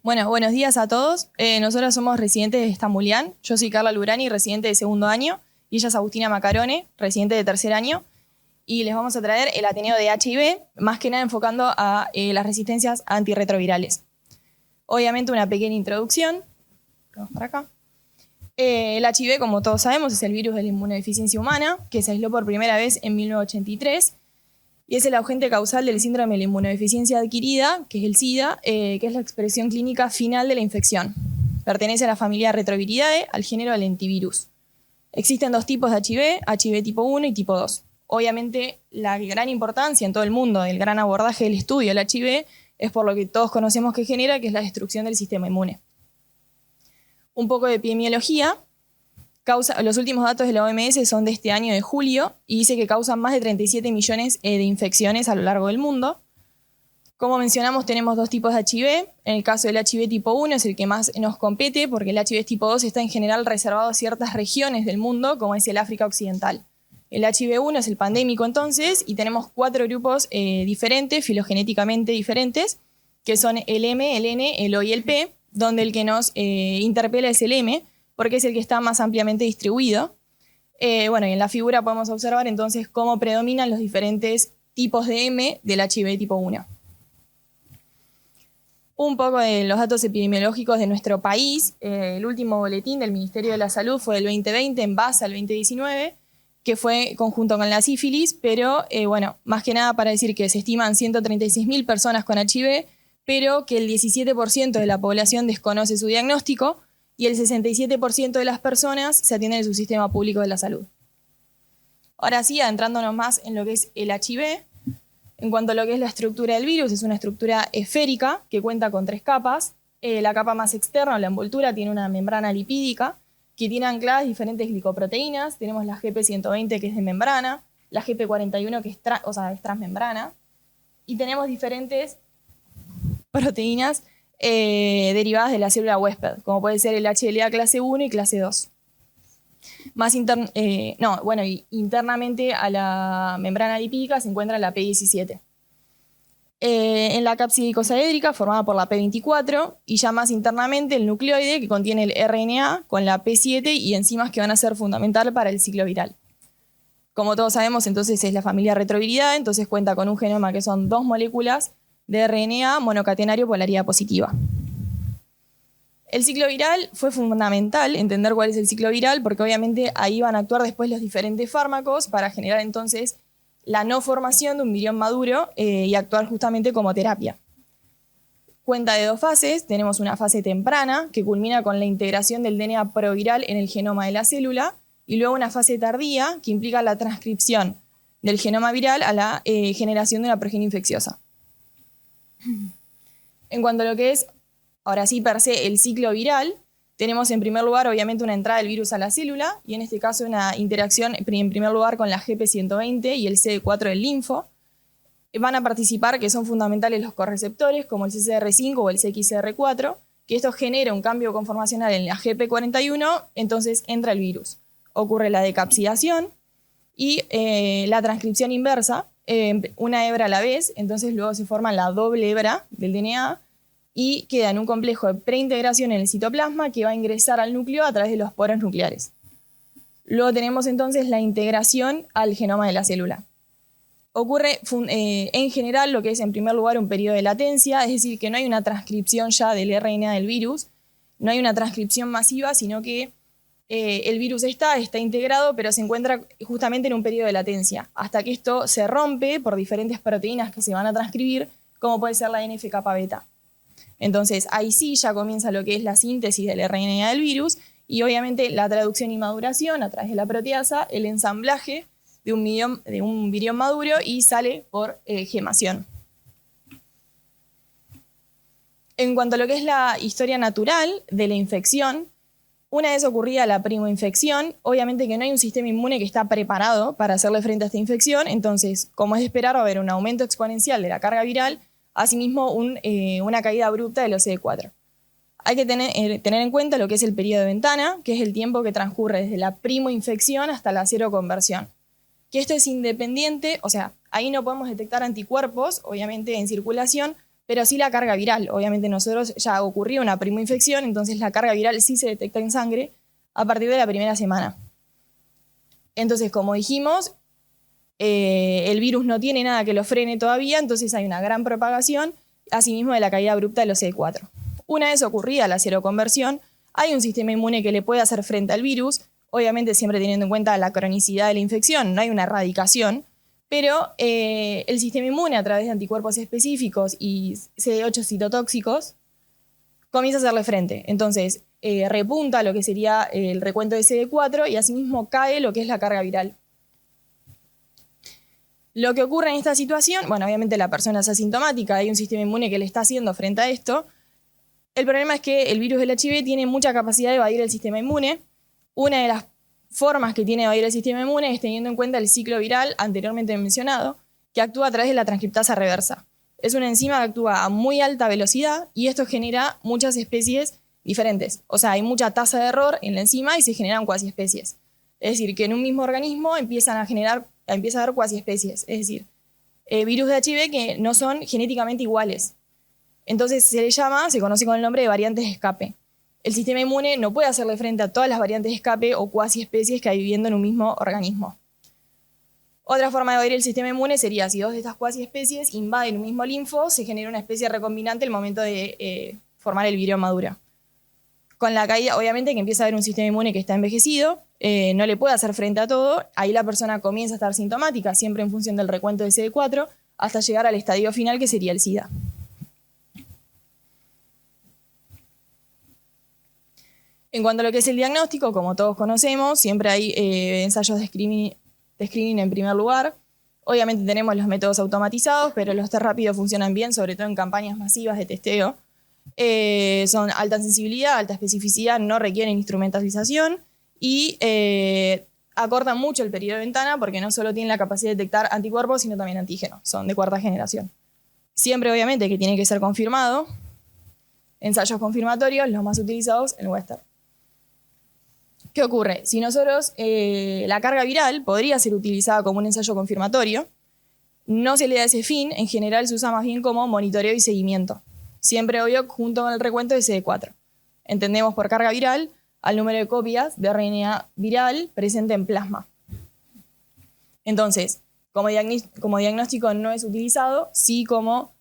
Bueno, buenos días a todos. Nosotros somos residentes de Estambulián. Yo soy Carla Lurani, residente de segundo año, y ella es Agustina Macarone, residente de tercer año. Y les vamos a traer el Ateneo de HIV, más que nada enfocando a las resistencias antirretrovirales. Obviamente una pequeña introducción. Vamos para acá. El HIV, como todos sabemos, es el virus de la inmunodeficiencia humana, que se aisló por primera vez en 1983, y es el agente causal del síndrome de la inmunodeficiencia adquirida, que es el SIDA, que es la expresión clínica final de la infección. Pertenece a la familia Retroviridae, al género lentivirus. Existen dos tipos de HIV, HIV tipo 1 y tipo 2. Obviamente, la gran importancia en todo el mundo del gran abordaje del estudio del HIV es por lo que todos conocemos que genera, que es la destrucción del sistema inmune. Un poco de epidemiología. Los últimos datos de la OMS son de este año de julio y dice que causan más de 37 millones de infecciones a lo largo del mundo. Como mencionamos, tenemos dos tipos de HIV. En el caso del HIV tipo 1 es el que más nos compete porque el HIV tipo 2 está en general reservado a ciertas regiones del mundo, como es el África Occidental. El HIV1 es el pandémico entonces y tenemos 4 grupos diferentes, filogenéticamente diferentes, que son el M, el N, el O y el P, donde el que nos interpela es el M, porque es el que está más ampliamente distribuido. Bueno, y en la figura podemos observar entonces cómo predominan los diferentes tipos de M del HIV tipo 1. Un poco de los datos epidemiológicos de nuestro país. El último boletín del Ministerio de la Salud fue del 2020 en base al 2019, que fue conjunto con la sífilis, pero bueno, más que nada para decir que se estiman 136.000 personas con HIV, pero que el 17% de la población desconoce su diagnóstico, y el 67% de las personas se atienden en su sistema público de la salud. Ahora sí, adentrándonos más en lo que es el HIV, en cuanto a lo que es la estructura del virus, es una estructura esférica que cuenta con 3 capas. La capa más externa, la envoltura, tiene una membrana lipídica que tiene ancladas diferentes glicoproteínas. Tenemos la GP120 que es de membrana, la GP41 que es transmembrana, y tenemos diferentes proteínas derivadas de la célula huésped, como puede ser el HLA clase 1 y clase 2. Internamente a la membrana lipídica se encuentra la P17. En la cápside icosaédrica, formada por la P24, y ya más internamente el nucleoide, que contiene el RNA con la P7 y enzimas que van a ser fundamentales para el ciclo viral. Como todos sabemos, entonces es la familia Retroviridae, entonces cuenta con un genoma que son 2 moléculas de RNA monocatenario polaridad positiva. El ciclo viral fue fundamental entender cuál es el ciclo viral porque obviamente ahí van a actuar después los diferentes fármacos para generar entonces la no formación de un virión maduro y actuar justamente como terapia. Cuenta de 2 fases. Tenemos una fase temprana que culmina con la integración del DNA proviral en el genoma de la célula y luego una fase tardía que implica la transcripción del genoma viral a la generación de una progenie infecciosa. En cuanto a lo que es, ahora sí, per se, el ciclo viral, tenemos en primer lugar, obviamente, una entrada del virus a la célula, y en este caso una interacción, en primer lugar, con la GP120 y el CD4 del linfo. Van a participar, que son fundamentales los correceptores, como el CCR5 o el CXCR4, que esto genera un cambio conformacional en la GP41, entonces entra el virus. Ocurre la decapsidación y la transcripción inversa, una hebra a la vez, entonces luego se forma la doble hebra del DNA y queda en un complejo de preintegración en el citoplasma que va a ingresar al núcleo a través de los poros nucleares. Luego tenemos entonces la integración al genoma de la célula. Ocurre en general lo que es en primer lugar un periodo de latencia, es decir, que no hay una transcripción ya del RNA del virus, no hay una transcripción masiva, sino que el virus está integrado, pero se encuentra justamente en un periodo de latencia, hasta que esto se rompe por diferentes proteínas que se van a transcribir, como puede ser la NF-kappa-beta. Entonces, ahí sí ya comienza lo que es la síntesis del RNA del virus y obviamente la traducción y maduración a través de la proteasa, el ensamblaje de un virión maduro y sale por gemación. En cuanto a lo que es la historia natural de la infección, una vez ocurrida la primoinfección, obviamente que no hay un sistema inmune que está preparado para hacerle frente a esta infección, entonces, como es de esperar, va a haber un aumento exponencial de la carga viral, asimismo una caída abrupta del CD4. Hay que tener en cuenta lo que es el periodo de ventana, que es el tiempo que transcurre desde la primoinfección hasta la seroconversión. Que esto es independiente, o sea, ahí no podemos detectar anticuerpos, obviamente en circulación, pero sí la carga viral. Obviamente nosotros ya ocurrió una primoinfección, entonces la carga viral sí se detecta en sangre a partir de la primera semana. Entonces, como dijimos, el virus no tiene nada que lo frene todavía, entonces hay una gran propagación, asimismo de la caída abrupta de los CD4. Una vez ocurrida la seroconversión, hay un sistema inmune que le puede hacer frente al virus, obviamente siempre teniendo en cuenta la cronicidad de la infección, no hay una erradicación, pero el sistema inmune a través de anticuerpos específicos y CD8 citotóxicos comienza a hacerle frente. Entonces, repunta lo que sería el recuento de CD4 y asimismo cae lo que es la carga viral. Lo que ocurre en esta situación, bueno, obviamente la persona es asintomática, hay un sistema inmune que le está haciendo frente a esto. El problema es que el virus del HIV tiene mucha capacidad de evadir el sistema inmune. Una de las formas que tiene de evadir el sistema inmune es teniendo en cuenta el ciclo viral anteriormente mencionado, que actúa a través de la transcriptasa reversa. Es una enzima que actúa a muy alta velocidad y esto genera muchas especies diferentes. O sea, hay mucha tasa de error en la enzima y se generan cuasiespecies. Es decir, que en un mismo organismo empieza a haber cuasiespecies. Es decir, virus de HIV que no son genéticamente iguales. Entonces se conoce con el nombre de variantes de escape. El sistema inmune no puede hacerle frente a todas las variantes de escape o cuasiespecies que hay viviendo en un mismo organismo. Otra forma de evadir el sistema inmune sería si dos de estas cuasiespecies invaden un mismo linfo, se genera una especie recombinante al momento de formar el vireo maduro. Con la caída, obviamente, que empieza a haber un sistema inmune que está envejecido, no le puede hacer frente a todo, ahí la persona comienza a estar sintomática, siempre en función del recuento de CD4, hasta llegar al estadio final, que sería el SIDA. En cuanto a lo que es el diagnóstico, como todos conocemos, siempre hay ensayos de screening en primer lugar. Obviamente tenemos los métodos automatizados, pero los test rápidos funcionan bien, sobre todo en campañas masivas de testeo. Son alta sensibilidad, alta especificidad, no requieren instrumentalización y acortan mucho el periodo de ventana porque no solo tienen la capacidad de detectar anticuerpos, sino también antígenos. Son de cuarta generación. Siempre, obviamente, que tiene que ser confirmado. Ensayos confirmatorios, los más utilizados, el Western. ¿Qué ocurre? Si nosotros, la carga viral podría ser utilizada como un ensayo confirmatorio, no se le da ese fin, en general se usa más bien como monitoreo y seguimiento. Siempre, obvio, junto con el recuento de CD4. Entendemos por carga viral al número de copias de RNA viral presente en plasma. Entonces, como diagnóstico no es utilizado, sí como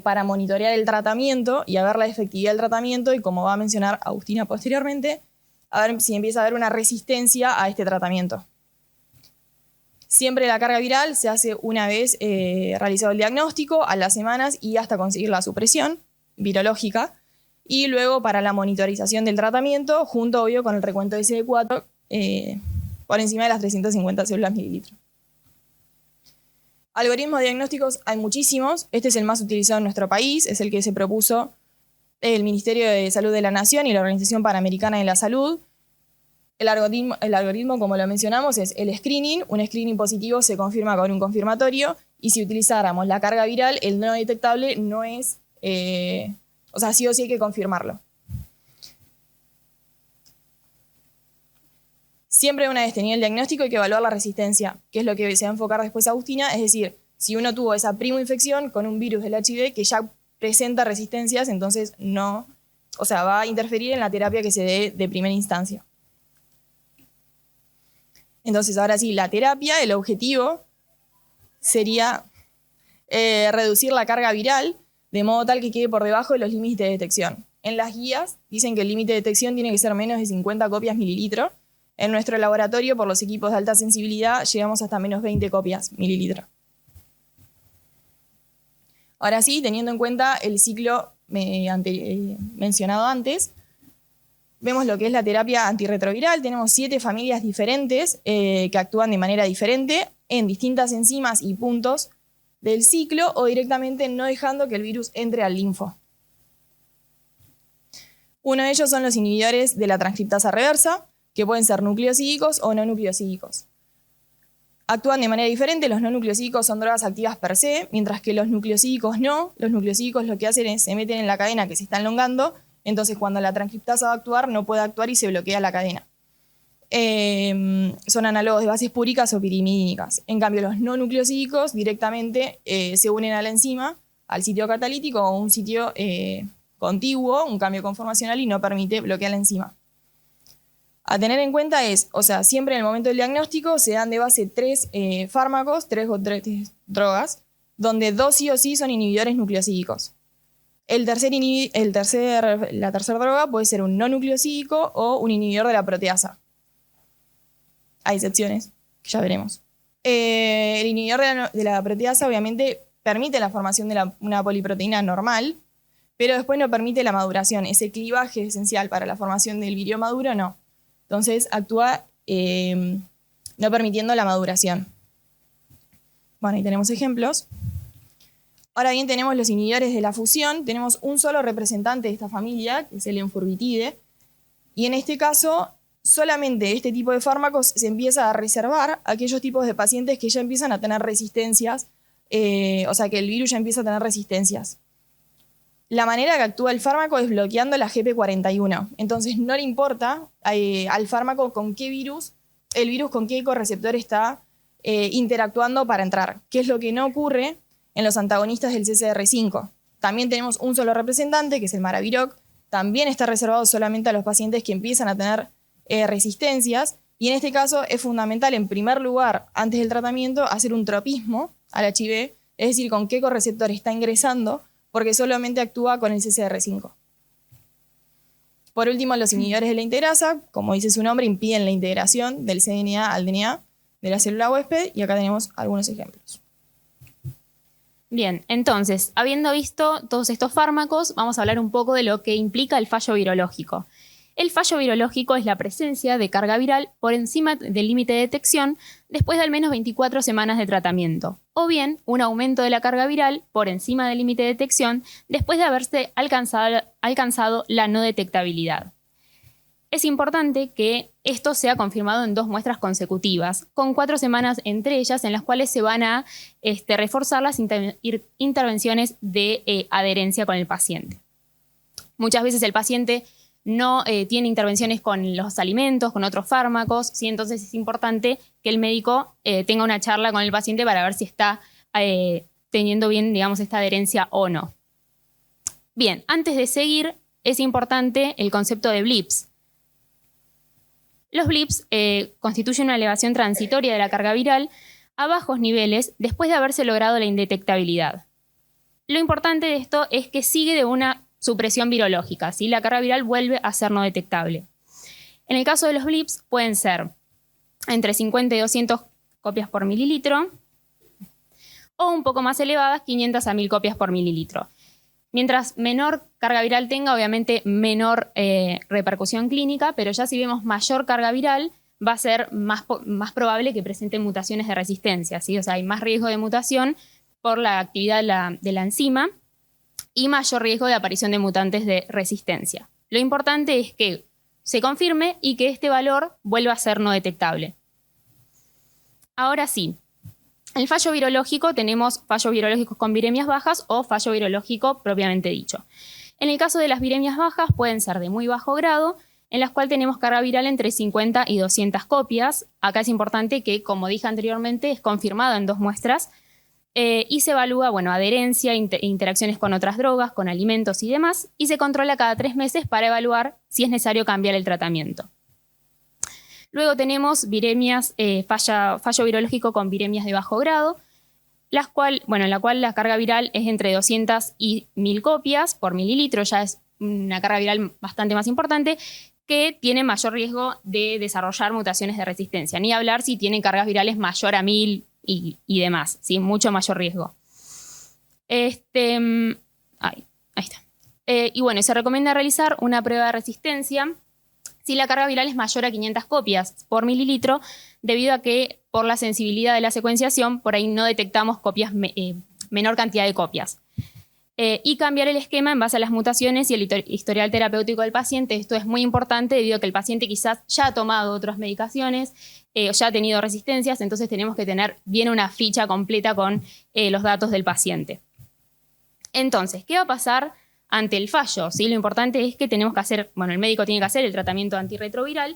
para monitorear el tratamiento y a ver la efectividad del tratamiento y, como va a mencionar Agustina posteriormente, a ver si empieza a haber una resistencia a este tratamiento. Siempre la carga viral se hace una vez realizado el diagnóstico, a las semanas y hasta conseguir la supresión virológica, y luego para la monitorización del tratamiento, junto, obvio, con el recuento de CD4 por encima de las 350 células mililitro. Algoritmos diagnósticos hay muchísimos. Este es el más utilizado en nuestro país, es el que se propuso el Ministerio de Salud de la Nación y la Organización Panamericana de la Salud. El algoritmo, como lo mencionamos, es el screening. Un screening positivo se confirma con un confirmatorio, y si utilizáramos la carga viral, el no detectable no es... o sea, sí o sí hay que confirmarlo. Siempre, una vez tenido el diagnóstico, hay que evaluar la resistencia, que es lo que se va a enfocar después Agustina, es decir, si uno tuvo esa primoinfección con un virus del HIV que ya presenta resistencias, entonces no, o sea, va a interferir en la terapia que se dé de primera instancia. Entonces, ahora sí, la terapia, el objetivo sería reducir la carga viral de modo tal que quede por debajo de los límites de detección. En las guías dicen que el límite de detección tiene que ser menos de 50 copias mililitro. En nuestro laboratorio, por los equipos de alta sensibilidad, llegamos hasta menos 20 copias mililitro. Ahora sí, teniendo en cuenta el ciclo mencionado antes, vemos lo que es la terapia antirretroviral. Tenemos 7 familias diferentes que actúan de manera diferente en distintas enzimas y puntos del ciclo, o directamente no dejando que el virus entre al linfo. Uno de ellos son los inhibidores de la transcriptasa reversa, que pueden ser nucleosídicos o no nucleosídicos. Actúan de manera diferente. Los no nucleosídicos son drogas activas per se, mientras que los nucleosídicos no. Los nucleosídicos lo que hacen es se meten en la cadena que se está elongando, entonces cuando la transcriptasa va a actuar, no puede actuar y se bloquea la cadena. Son análogos de bases púricas o pirimidínicas. En cambio, los no nucleosídicos directamente se unen a la enzima al sitio catalítico o un sitio contiguo, un cambio conformacional, y no permite bloquear la enzima. A tener en cuenta es, o sea, siempre en el momento del diagnóstico se dan de base 3 fármacos, 3 drogas, donde 2 sí o sí son inhibidores nucleosídicos. La tercera droga puede ser un no nucleosídico o un inhibidor de la proteasa. Hay excepciones, que ya veremos. El inhibidor de la proteasa obviamente permite la formación de una poliproteína normal, pero después no permite la maduración. Ese clivaje esencial para la formación del vírido maduro, no. Entonces actúa no permitiendo la maduración. Bueno, ahí tenemos ejemplos. Ahora bien, tenemos los inhibidores de la fusión. Tenemos un solo representante de esta familia, que es el enfurbitide. Y en este caso, solamente este tipo de fármacos se empieza a reservar a aquellos tipos de pacientes que ya empiezan a tener resistencias, o sea, que el virus ya empieza a tener resistencias. La manera que actúa el fármaco es bloqueando la GP41. Entonces no le importa al fármaco con qué virus, el virus con qué correceptor está interactuando para entrar, que es lo que no ocurre en los antagonistas del CCR5. También tenemos un solo representante, que es el Maraviroc. También está reservado solamente a los pacientes que empiezan a tener resistencias. Y en este caso es fundamental, en primer lugar, antes del tratamiento, hacer un tropismo al HIV, es decir, con qué correceptor está ingresando, porque solamente actúa con el CCR5. Por último, los inhibidores de la integrasa, como dice su nombre, impiden la integración del cDNA al DNA de la célula huésped, y acá tenemos algunos ejemplos. Bien, entonces, habiendo visto todos estos fármacos, vamos a hablar un poco de lo que implica el fallo virológico. El fallo virológico es la presencia de carga viral por encima del límite de detección después de al menos 24 semanas de tratamiento, o bien un aumento de la carga viral por encima del límite de detección después de haberse alcanzado la no detectabilidad. Es importante que esto sea confirmado en 2 muestras consecutivas, con 4 semanas entre ellas, en las cuales se van a reforzar las intervenciones de adherencia con el paciente. Muchas veces el paciente no tiene intervenciones con los alimentos, con otros fármacos, ¿sí? Entonces es importante que el médico tenga una charla con el paciente para ver si está teniendo bien, digamos, esta adherencia o no. Bien, antes de seguir, es importante el concepto de blips. Los blips constituyen una elevación transitoria de la carga viral a bajos niveles después de haberse logrado la indetectabilidad. Lo importante de esto es que sigue de una supresión virológica, ¿sí? La carga viral vuelve a ser no detectable. En el caso de los blips pueden ser entre 50 y 200 copias por mililitro o un poco más elevadas, 500 a 1000 copias por mililitro. Mientras menor carga viral tenga, obviamente menor repercusión clínica, pero ya si vemos mayor carga viral, va a ser más probable que presenten mutaciones de resistencia, ¿sí? O sea, hay más riesgo de mutación por la actividad de la enzima y mayor riesgo de aparición de mutantes de resistencia. Lo importante es que se confirme y que este valor vuelva a ser no detectable. Ahora sí, el fallo virológico, tenemos fallos virológicos con viremias bajas o fallo virológico propiamente dicho. En el caso de las viremias bajas pueden ser de muy bajo grado, en las cuales tenemos carga viral entre 50 y 200 copias. Acá es importante que, como dije anteriormente, es confirmado en 2 muestras y se evalúa, adherencia, interacciones con otras drogas, con alimentos y demás, y se controla cada 3 meses para evaluar si es necesario cambiar el tratamiento. Luego tenemos viremias, fallo virológico con viremias de bajo grado, en la cual la carga viral es entre 200 y 1000 copias por mililitro, ya es una carga viral bastante más importante, que tiene mayor riesgo de desarrollar mutaciones de resistencia. Ni hablar si tienen cargas virales mayor a 1000 y demás, ¿sí? Mucho mayor riesgo. Ahí está. Y se recomienda realizar una prueba de resistencia si la carga viral es mayor a 500 copias por mililitro, debido a que por la sensibilidad de la secuenciación, por ahí no detectamos menor cantidad de copias. Y cambiar el esquema en base a las mutaciones y el historial terapéutico del paciente. Esto es muy importante debido a que el paciente quizás ya ha tomado otras medicaciones, ya ha tenido resistencias, entonces tenemos que tener bien una ficha completa con los datos del paciente. Entonces, ¿qué va a pasar ante el fallo? ¿Sí? Lo importante es que tenemos que hacer, el médico tiene que hacer el tratamiento antirretroviral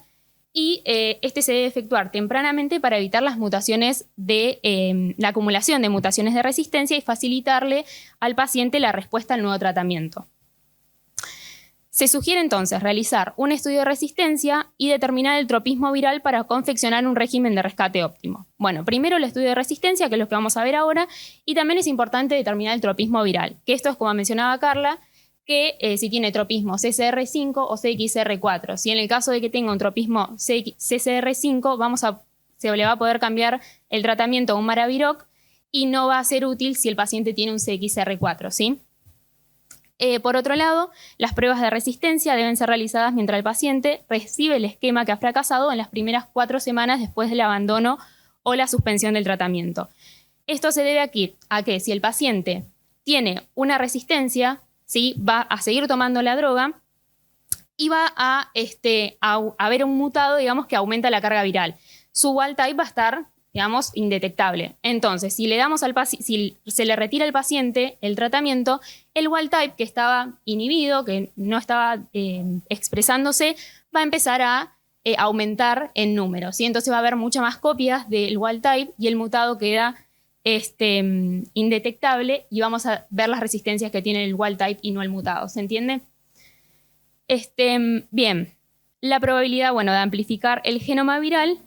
y este se debe efectuar tempranamente para evitar las mutaciones la acumulación de mutaciones de resistencia y facilitarle al paciente la respuesta al nuevo tratamiento. Se sugiere entonces realizar un estudio de resistencia y determinar el tropismo viral para confeccionar un régimen de rescate óptimo. Bueno, primero el estudio de resistencia, que es lo que vamos a ver ahora, y también es importante determinar el tropismo viral, que esto es, como mencionaba Carla, que si tiene tropismo CCR5 o CXR4. Si en el caso de que tenga un tropismo CCR5, se le va a poder cambiar el tratamiento a un Maraviroc y no va a ser útil si el paciente tiene un CXR4, ¿sí? Por otro lado, las pruebas de resistencia deben ser realizadas mientras el paciente recibe el esquema que ha fracasado en las primeras 4 semanas después del abandono o la suspensión del tratamiento. Esto se debe a que si el paciente tiene una resistencia, ¿sí?, va a seguir tomando la droga y va a haber un mutado, digamos, que aumenta la carga viral. Su wild type va a estar, digamos, indetectable. Entonces, si se le retira al paciente el tratamiento, el wild type que estaba inhibido, que no estaba expresándose, va a empezar a aumentar en número, ¿sí? Entonces va a haber muchas más copias del wild type y el mutado queda indetectable y vamos a ver las resistencias que tiene el wild type y no el mutado. ¿Se entiende? Bien, la probabilidad, bueno, de amplificar el genoma viral,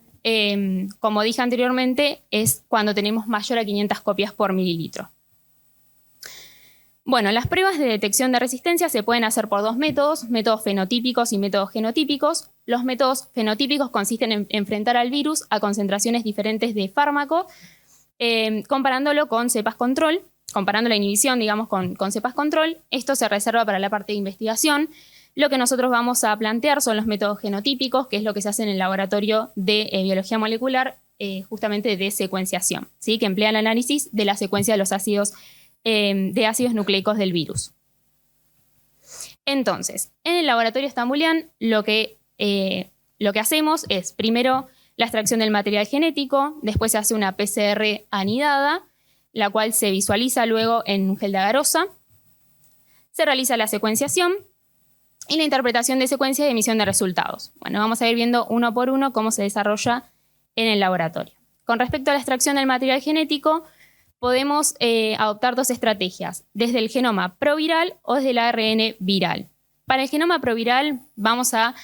como dije anteriormente, es cuando tenemos mayor a 500 copias por mililitro. Bueno, las pruebas de detección de resistencia se pueden hacer por 2 métodos, métodos fenotípicos y métodos genotípicos. Los métodos fenotípicos consisten en enfrentar al virus a concentraciones diferentes de fármaco, comparándolo con cepas control, comparando la inhibición, digamos, con cepas control. Esto se reserva para la parte de investigación. Lo que nosotros vamos a plantear son los métodos genotípicos, que es lo que se hace en el laboratorio de biología molecular, justamente de secuenciación, ¿sí?, que emplea el análisis de la secuencia de los ácidos nucleicos del virus. Entonces, en el laboratorio Stambulian lo que hacemos es, primero, la extracción del material genético, después se hace una PCR anidada, la cual se visualiza luego en un gel de agarosa, se realiza la secuenciación y la interpretación de secuencia y emisión de resultados. Bueno, vamos a ir viendo uno por uno cómo se desarrolla en el laboratorio. Con respecto a la extracción del material genético, podemos adoptar 2 estrategias, desde el genoma proviral o desde el ARN viral. Para el genoma proviral vamos a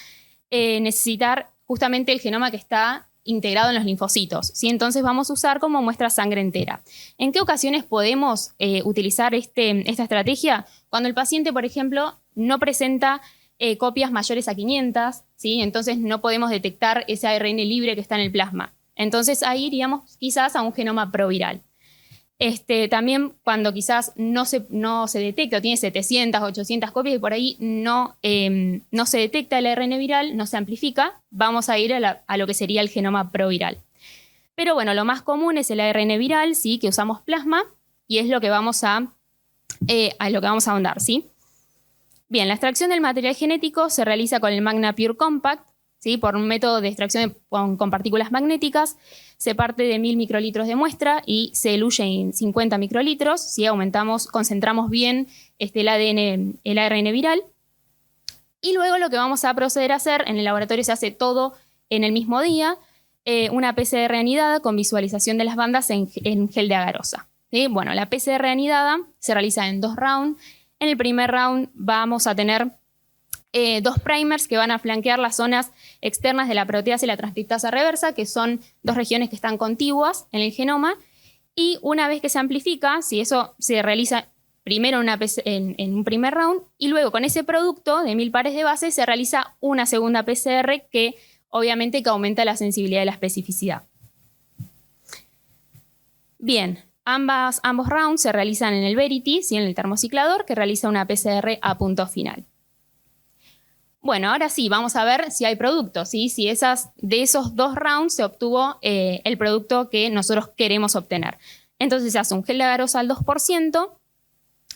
necesitar justamente el genoma que está integrado en los linfocitos, ¿sí? Entonces vamos a usar como muestra sangre entera. ¿En qué ocasiones podemos utilizar esta estrategia? Cuando el paciente, por ejemplo, no presenta copias mayores a 500, ¿sí? Entonces no podemos detectar ese ARN libre que está en el plasma. Entonces ahí iríamos quizás a un genoma proviral. También cuando quizás no se detecta o tiene 700, 800 copias y por ahí no se detecta el ARN viral, no se amplifica, vamos a ir a lo que sería el genoma proviral. Pero bueno, lo más común es el ARN viral, ¿sí?, que usamos plasma y es lo que vamos a ahondar, ¿sí? Bien, la extracción del material genético se realiza con el Magna Pure Compact, ¿sí?, por un método de extracción con partículas magnéticas. Se parte de 1000 microlitros de muestra y se diluye en 50 microlitros. Si concentramos bien el ARN viral. Y luego lo que vamos a proceder a hacer, en el laboratorio se hace todo en el mismo día, una PCR anidada con visualización de las bandas en gel de agarosa, ¿sí? Bueno, la PCR anidada se realiza en 2 rounds. En el primer round vamos a tener 2 primers que van a flanquear las zonas externas de la proteasa y la transcriptasa reversa, que son 2 regiones que están contiguas en el genoma. Y una vez que se amplifica, si eso se realiza primero en un primer round, y luego con ese producto de 1000 pares de bases se realiza una segunda PCR que obviamente que aumenta la sensibilidad y la especificidad. Bien, ambos rounds se realizan en el Verity, ¿sí?, en el termociclador, que realiza una PCR a punto final. Bueno, ahora sí, vamos a ver si hay productos, ¿sí? Si de esos 2 rounds se obtuvo el producto que nosotros queremos obtener. Entonces se hace un gel de agarosa al 2%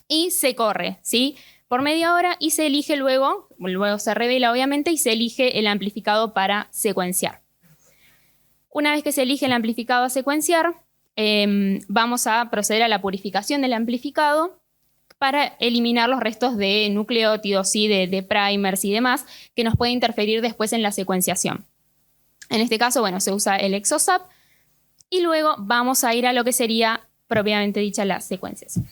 y se corre, ¿sí?, por media hora y se elige luego se revela obviamente y se elige el amplificado para secuenciar. Una vez que se elige el amplificado a secuenciar, vamos a proceder a la purificación del amplificado para eliminar los restos de nucleótidos, ¿sí?, de primers y demás que nos pueden interferir después en la secuenciación. En este caso, bueno, se usa el ExoSAP y luego vamos a ir a lo que sería propiamente dicha la secuenciación.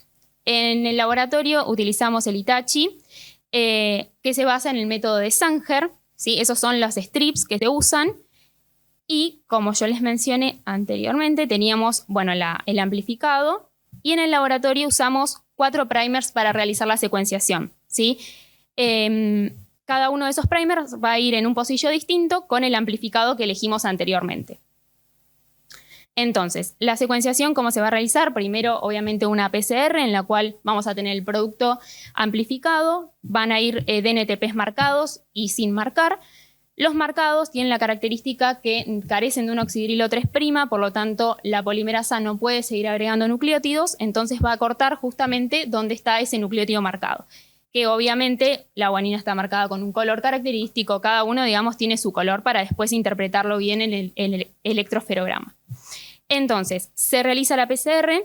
En el laboratorio utilizamos el Hitachi, que se basa en el método de Sanger, ¿sí? Esos son los strips que se usan. Y como yo les mencioné anteriormente, teníamos, bueno, el amplificado y en el laboratorio usamos 4 primers para realizar la secuenciación, ¿sí? Cada uno de esos primers va a ir en un pocillo distinto con el amplificado que elegimos anteriormente. Entonces, la secuenciación, ¿cómo se va a realizar? Primero, obviamente, una PCR en la cual vamos a tener el producto amplificado, van a ir DNTPs marcados y sin marcar. Los marcados tienen la característica que carecen de un oxidrilo 3', por lo tanto, la polimerasa no puede seguir agregando nucleótidos, entonces va a cortar justamente donde está ese nucleótido marcado. Que obviamente la guanina está marcada con un color característico, cada uno, digamos, tiene su color para después interpretarlo bien en el electroesferograma. Entonces, se realiza la PCR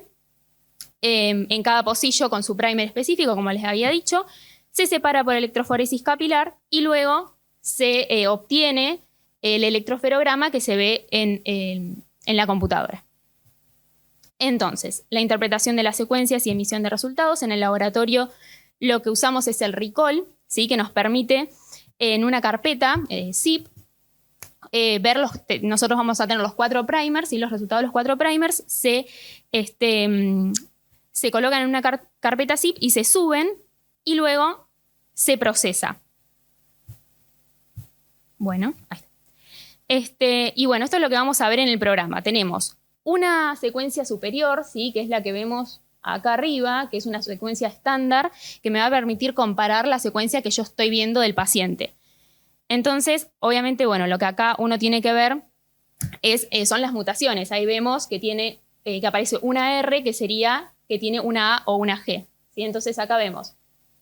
en cada pocillo con su primer específico, como les había dicho, se separa por electroforesis capilar y luego se obtiene el electroesferograma que se ve en la computadora. Entonces, la interpretación de las secuencias y emisión de resultados en el laboratorio, lo que usamos es el recall, ¿sí? Que nos permite en una carpeta zip nosotros vamos a tener los 4 primers y los resultados de los 4 primers se colocan en una carpeta zip y se suben y luego se procesa. Bueno, ahí está. Y bueno, esto es lo que vamos a ver en el programa. Tenemos una secuencia superior, ¿sí? Que es la que vemos acá arriba, que es una secuencia estándar que me va a permitir comparar la secuencia que yo estoy viendo del paciente. Entonces, obviamente, bueno, lo que acá uno tiene que ver son las mutaciones. Ahí vemos que que aparece una R que sería que tiene una A o una G, ¿sí? Entonces acá vemos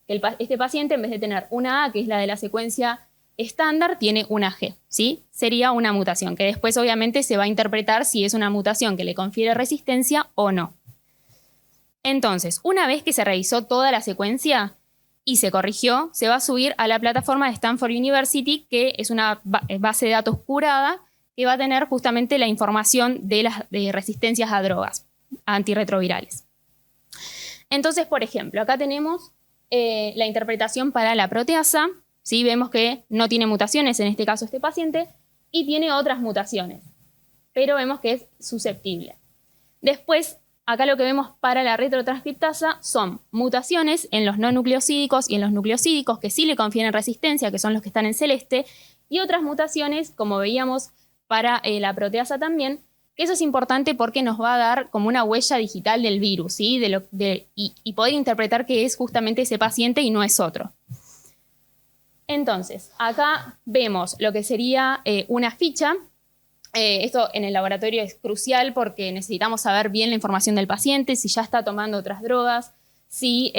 que este paciente, en vez de tener una A, que es la de la secuencia estándar, tiene una G, ¿sí? Sería una mutación, que después obviamente se va a interpretar si es una mutación que le confiere resistencia o no. Entonces, una vez que se revisó toda la secuencia y se corrigió, se va a subir a la plataforma de Stanford University, que es una base de datos curada que va a tener justamente la información de las resistencias a drogas antirretrovirales. Entonces, por ejemplo, acá tenemos la interpretación para la proteasa, ¿sí? Vemos que no tiene mutaciones, en este caso este paciente, y tiene otras mutaciones, pero vemos que es susceptible. Después, acá lo que vemos para la retrotranscriptasa son mutaciones en los no nucleosídicos y en los nucleosídicos que sí le confieren resistencia, que son los que están en celeste, y otras mutaciones, como veíamos para la proteasa también, que eso es importante porque nos va a dar como una huella digital del virus, ¿sí? Y poder interpretar que es justamente ese paciente y no es otro. Entonces, acá vemos lo que sería una ficha. Esto en el laboratorio es crucial porque necesitamos saber bien la información del paciente, si ya está tomando otras drogas, si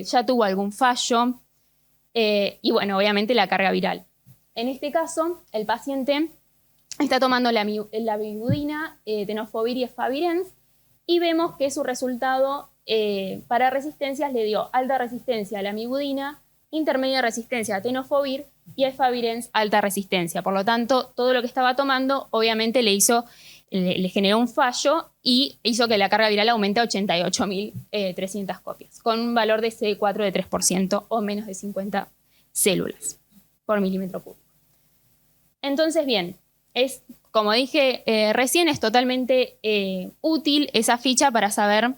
ya tuvo algún fallo y, bueno, obviamente la carga viral. En este caso, el paciente está tomando la lamivudina, tenofovir y efavirenz y vemos que su resultado para resistencias le dio alta resistencia a la lamivudina, intermedia resistencia a tenofovir y a efavirenz alta resistencia. Por lo tanto, todo lo que estaba tomando obviamente le generó un fallo y hizo que la carga viral aumente a 88.300 copias, con un valor de CD4 de 3% o menos de 50 células por milímetro cúbico. Entonces, bien, como dije recién, es totalmente útil esa ficha para saber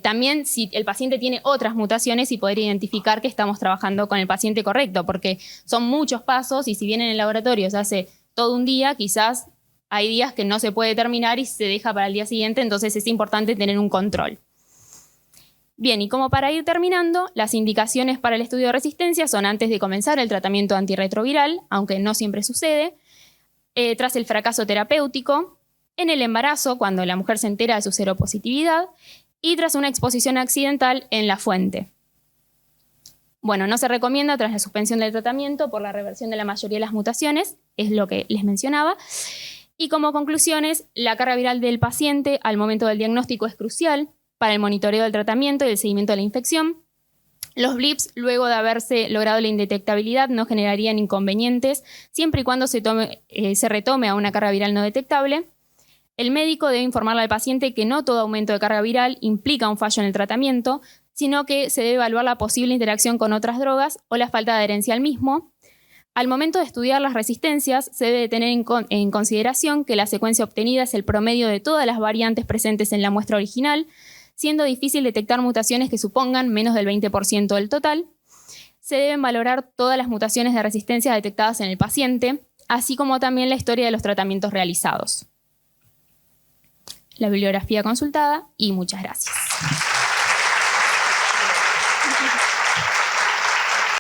también si el paciente tiene otras mutaciones y poder identificar que estamos trabajando con el paciente correcto, porque son muchos pasos y si bien en el laboratorio se hace todo un día, quizás hay días que no se puede terminar y se deja para el día siguiente, entonces es importante tener un control. Bien, y como para ir terminando, las indicaciones para el estudio de resistencia son antes de comenzar el tratamiento antirretroviral, aunque no siempre sucede, tras el fracaso terapéutico, en el embarazo, cuando la mujer se entera de su seropositividad, y tras una exposición accidental en la fuente. Bueno, no se recomienda tras la suspensión del tratamiento por la reversión de la mayoría de las mutaciones, es lo que les mencionaba. Y como conclusiones, la carga viral del paciente al momento del diagnóstico es crucial para el monitoreo del tratamiento y el seguimiento de la infección. Los blips, luego de haberse logrado la indetectabilidad, no generarían inconvenientes siempre y cuando se retome a una carga viral no detectable. El médico debe informarle al paciente que no todo aumento de carga viral implica un fallo en el tratamiento, sino que se debe evaluar la posible interacción con otras drogas o la falta de adherencia al mismo. Al momento de estudiar las resistencias, se debe tener en consideración que la secuencia obtenida es el promedio de todas las variantes presentes en la muestra original, siendo difícil detectar mutaciones que supongan menos del 20% del total. Se deben valorar todas las mutaciones de resistencia detectadas en el paciente, así como también la historia de los tratamientos realizados. La bibliografía consultada y muchas gracias.